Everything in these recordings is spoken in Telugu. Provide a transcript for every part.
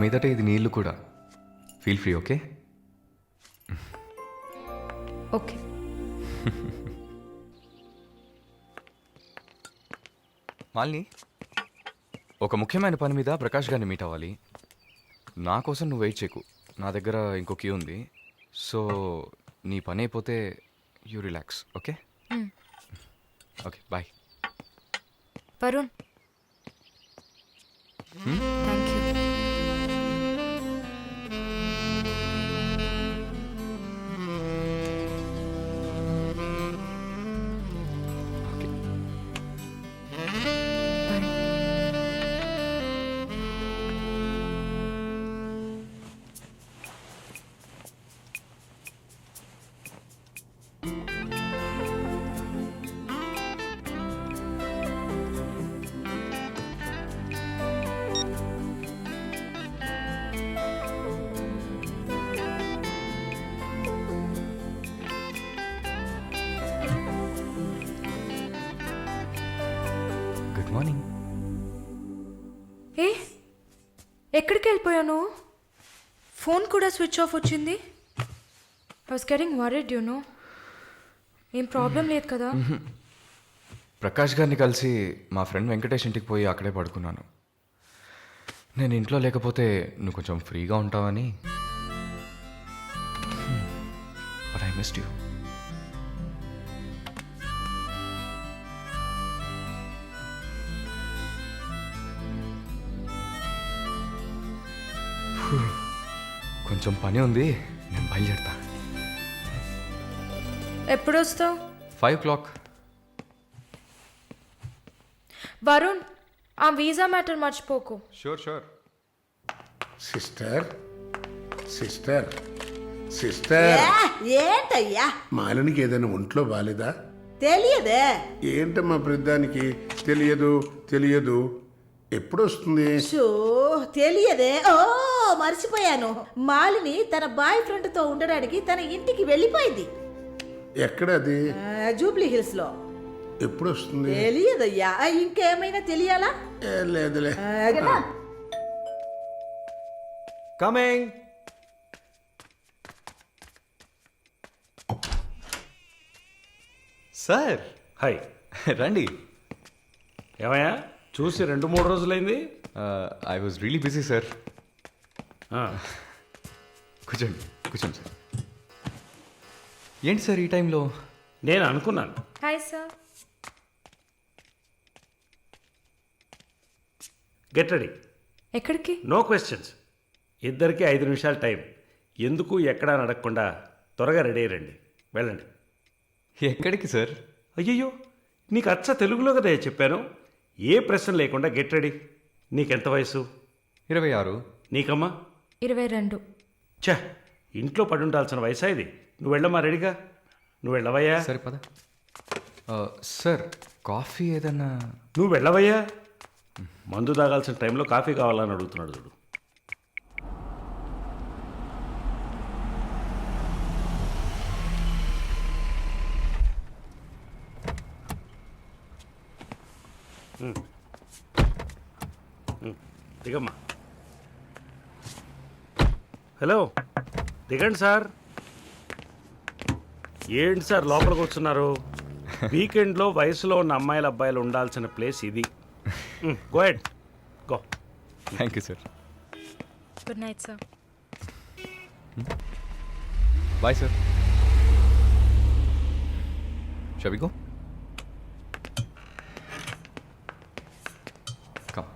మీదట ఇది నీళ్ళు కూడా. Feel free, okay? Okay. Malini, ఒక ముఖ్యమైన పని మీద ప్రకాష్ గారిని మీట్ అవ్వాలి. నా కోసం నువ్వు వెయిట్ చేయకు, నా దగ్గర ఇంకో క్యూ ఉంది. సో నీ పని అయిపోతే you relax, okay? Okay, bye. Varun, thank you. Okay. Bye. Good morning. ఏ ఎక్కడికి వెళ్ళిపోయాను? ఫోన్ కూడా స్విచ్ ఆఫ్ వచ్చింది. I was getting worried, you know. ఏం ప్రాబ్లం లేదు కదా? ప్రకాష్ గారిని కలిసి మా ఫ్రెండ్ వెంకటేష్ ఇంటికి పోయి అక్కడే పడుకున్నాను. నేను ఇంట్లో లేకపోతే నువ్వు కొంచెం ఫ్రీగా ఉంటావని. But I missed you. కొంచెం పని ఉంది, నేను బయలుదేరుతా. ఎప్పుడు వస్తావు? 5 o'clock. వరుణ్, ఆ వీసా మ్యాటర్ మర్చిపోకు. షూర్. సిస్టర్ సిస్టర్ సిస్టర్ ఏంటయ్యా మాలినికి ఏదైనా ఒంట్లో బాలేదా? తెలియదే. ఏంటమ్మా ప్రతిదానికి తెలియదు ఎప్పుడు వస్తుంది? షో తెలియదే. ఓ మర్చిపోయాను. మాలిని తన బాయ్ ఫ్రెండ్ తో ఉండడానికి తన ఇంటికి వెళ్ళిపోయింది. ఎక్కడ అది? జూబ్లీ హిల్స్ లో. ఎప్పుడు వస్తుంది? తెలియదయ్యా. ఇంకేమైనా తెలియాలా? లేదులే. కదా? కమింగ్. Sir, hi. రండి. ఏమయ్యా చూసి 2-3 రోజులైంది. I was really busy sir. ఆ, కూర్చోండి సార్. ఏంటి సార్ ఈ టైంలో? నేను అనుకున్నాను. Hi sir. Get ready. ఎక్కడికి? No questions. ఇద్దరికి 5 నిమిషాలు టైం. ఎందుకు ఎక్కడా నడకకుండా త్వరగా రెడీ అయ్యండి. వెళ్ళండి. ఎక్కడికి సార్? అయ్యయ్యో, నీకు అచ్చ తెలుగులో కదా చెప్పాను. ఏ ప్రశ్న లేకుండా గెట్ రెడీ. నీకెంత వయసు? 26. నీకమ్మా? 22. ఛ, ఇంట్లో పడి ఉండాల్సిన వయసా ఇది? నువ్వు వెళ్ళమ్మా, రెడీగా. నువ్వు వెళ్ళవయ్యా. సరే పద. సార్, కాఫీ ఏదన్నా? నువ్వు వెళ్ళవయ్యా. మందు తాగాల్సిన టైంలో కాఫీ కావాలని అడుగుతున్నాడు చూడు. దిగమ్మా. హలో, దిగండి సార్. ఏంటి సార్ లోపలికి వస్తున్నారు? వీకెండ్లో వయసులో ఉన్న అమ్మాయిల అబ్బాయిలు ఉండాల్సిన ప్లేస్ ఇది. Go head, go. Thank you sir. Good night sir. Bye sir. Shall we go? Come.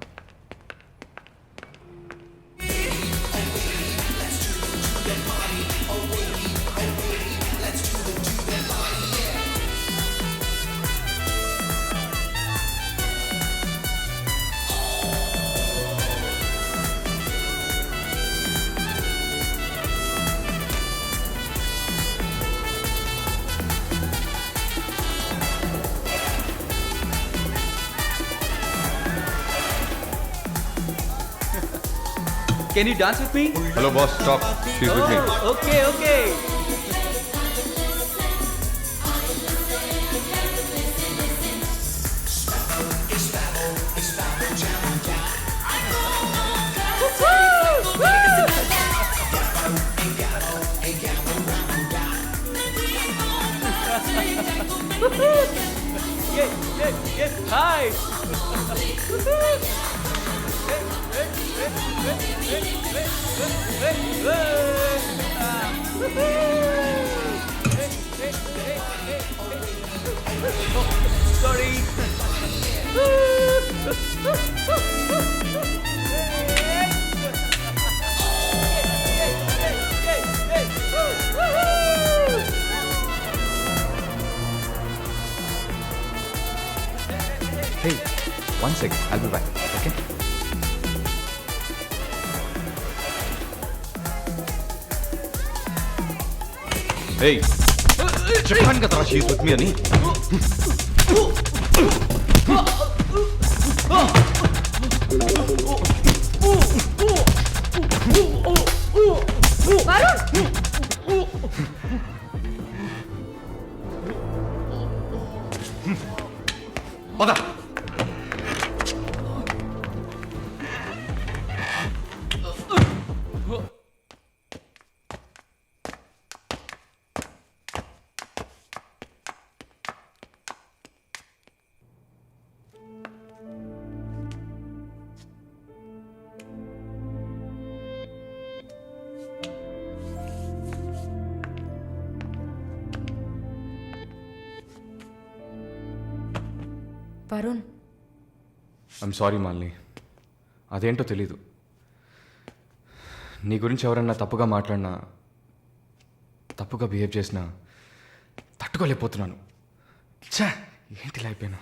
Can you dance with me? Hello boss, stop. She's with me. Okay. Hey 1 second, I'll be back. Okay? Hey, చెప్పాను కదా షీస్ విత్ మీ అని. పద. వరుణ్, ఐమ్ సారీ మాలిని, అదేంటో తెలీదు. నీ గురించి ఎవరన్నా తప్పుగా మాట్లాడినా, తప్పుగా బిహేవ్ చేసినా తట్టుకోలేకపోతున్నాను. ఛా, ఏంటి ఇలా అయిపోయాను.